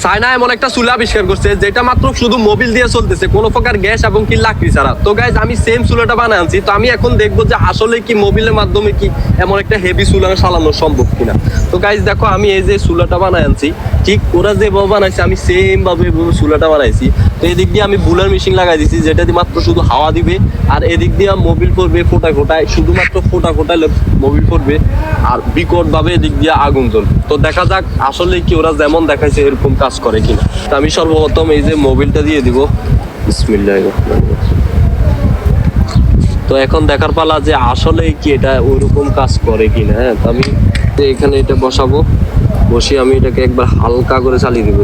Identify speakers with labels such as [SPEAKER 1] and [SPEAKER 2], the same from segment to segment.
[SPEAKER 1] China এমন একটা চুলা আবিষ্কার করছে যেটা মাত্র শুধু মোবিল দিয়ে চলতেছে, কোনো প্রকার গ্যাস এবং কি লাকড়ি ছাড়া। তো গাইজ আমি সেম চুলাটা বানায় আনছি, তো আমি এখন দেখবো যে আসলে কি মোবিলের মাধ্যমে কি এমন একটা হেভি চুলা চালানো সম্ভব কিনা। তো গাইজ দেখো আমি এই যে চুলাটা বানায় আনছি, ঠিক ওরা যেভাবে বানাইছে আমি সেম ভাবে চুলাটা বানাইছি। তো এদিক দিয়ে আমি বুলার মেশিন লাগাই দিছি, যেটা দিয়ে মাত্র শুধু হাওয়া দিবে, আর এদিক দিয়ে মোবিল পড়বে ফোটায় ফোটায়, শুধুমাত্র ফোটায় মোবিল পড়বে, আর বিকট ভাবে এদিক দিয়ে আগুন জ্বলবে। তো দেখা যাক আসলে কি ওরা যেমন দেখাইছে এরকম কাজ করে কিনা। তো আমি সর্বপ্রথম এই যে মোবিলটা দিয়ে দিব, বিসমিল্লাহির রহমানির রহিম। তো এখন দেখার পালা যে আসলে কি এটা ওইরকম কাজ করে কিনা। হ্যাঁ, তো আমি এখানে এটা বসাবো, বসিয়ে আমি এটাকে একবার হালকা করে চালিয়ে দিব।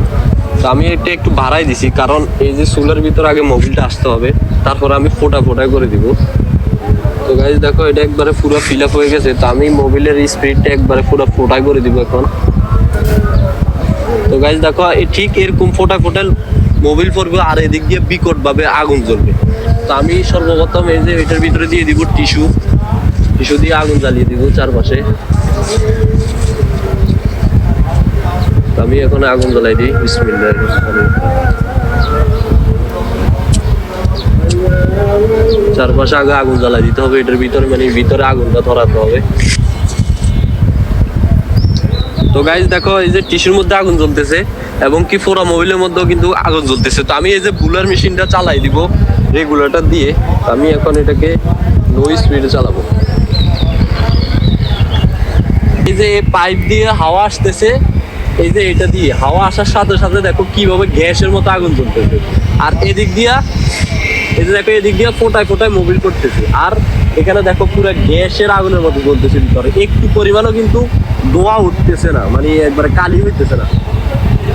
[SPEAKER 1] তো আমি এটা একটু বাড়াই দিছি, কারণ এই যে চুলার ভিতর আগে মোবিলটা আসতে হবে, তারপর আমি ফোটা করে দিব। তো গাইজ দেখো এটা একবারে পুরো ফিল আপ হয়ে গেছে। তো আমি মোবিলের স্পিডটা একবারে পুরো ফোটায় করে দিব এখন। তো গাইজ দেখো ঠিক এরকম ফোটায় মোবিল পড়বে, আর এদিক দিয়ে বিকট ভাবে আগুন জ্বলবে। তো আমি সর্বপ্রথম এই যে এটার ভিতরে দিয়ে দিব টিস্যু দিয়ে আগুন জ্বালিয়ে দিব চারপাশে। তো আমি এখন আগুন জ্বালাই দিই, বিসমিল্লাহির রহমানির রহিম। চারপাশে আগে আগুন জ্বালাই দিতে হবে এটার ভিতরে, মানে ভিতরে আগুনটা ধরাতে হবে। তো গাইজ দেখো এই যে টিস্যুর মধ্যে আগুন জ্বলতেছে এবং কি ফোরা মোবিলের মধ্যেও কিন্তু আগুন জ্বলতেছে। তো আমি এই যে বুলার মেশিনটা চালাই দিব রেগুলেটর দিয়ে। আমি এখন এটাকে লো স্পিডে চালাবো। এই যে পাইপ দিয়ে হাওয়া আসতেছে, এই যে এটা দিয়ে হাওয়া আসার সাথে সাথে দেখো কিভাবে গ্যাসের মতো আগুন জ্বলতেছে। আর এদিক দিয়া এই যে দেখো এদিক দিয়ে ফোটায় মোবিল করতেছে, আর এখানে দেখো পুরো গ্যাসের আগুনের মতো জ্বলতেছে ভিতরে। একটু পরিমাণও কিন্তু ধোঁয়া উঠতেছে না, মানে একবারে কালি হইতেছে না।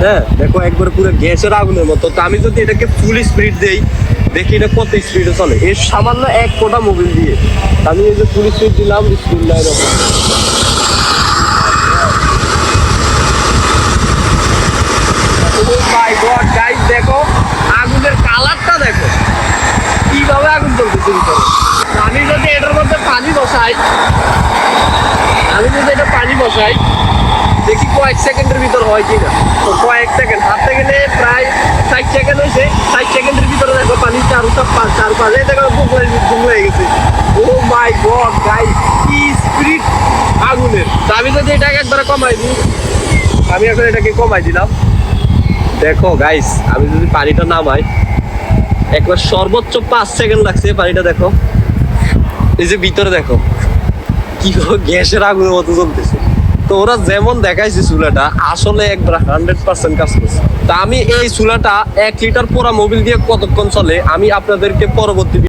[SPEAKER 1] হ্যাঁ দেখো একবারে পুরো গ্যাসের আগুনের মতো। তো আমি যদি এটাকে ফুল স্পিড দেই, দেখি এটা কত স্পিডে চলে এর সামান্য এক ফোঁটা মোবিল দিয়ে। আমি এই যে ফুল স্পিড দিলাম, বিসমিল্লাহির রহমানির রহিম। গাইস দেখো আগুনের কালারটা দেখো কিভাবে আগুন জ্বলতেছে ভিতরে। আমি যদি এটার মধ্যে পানি বসাই, দেখি কয়েক সেকেন্ডের ভিতর হয় কিনা। তো কয়েক সেকেন্ড, হাতে গেলে প্রায় 60 সেকেন্ড হয়েছে। 60 সেকেন্ডের ভিতরে দেখো পানি চারপাশে দেখো গুম হয়ে গেছে। ও মাই গড গাইস, কি স্পিড আগুনের। তো আমি যদি এটাকে একবারে কমাই দিই, আমি এখন এটাকে কমাই দিলাম। দেখো গাইস আমি যদি পানিটা নামাই, একবার সর্বোচ্চ 5 সেকেন্ড লাগছে পানিটা। দেখো এই যে ভিতরে দেখো কি গ্যাসের আগুনের মতো চলতেছে। তো ওরা যেমন দেখাইছে চুলাটা আসলে একবার 100% কাজ করছে। তা আমি এই চুলাটা 1 লিটার পোড়া মোবিল দিয়ে কতক্ষণ চলে আমি আপনাদেরকে পরবর্তী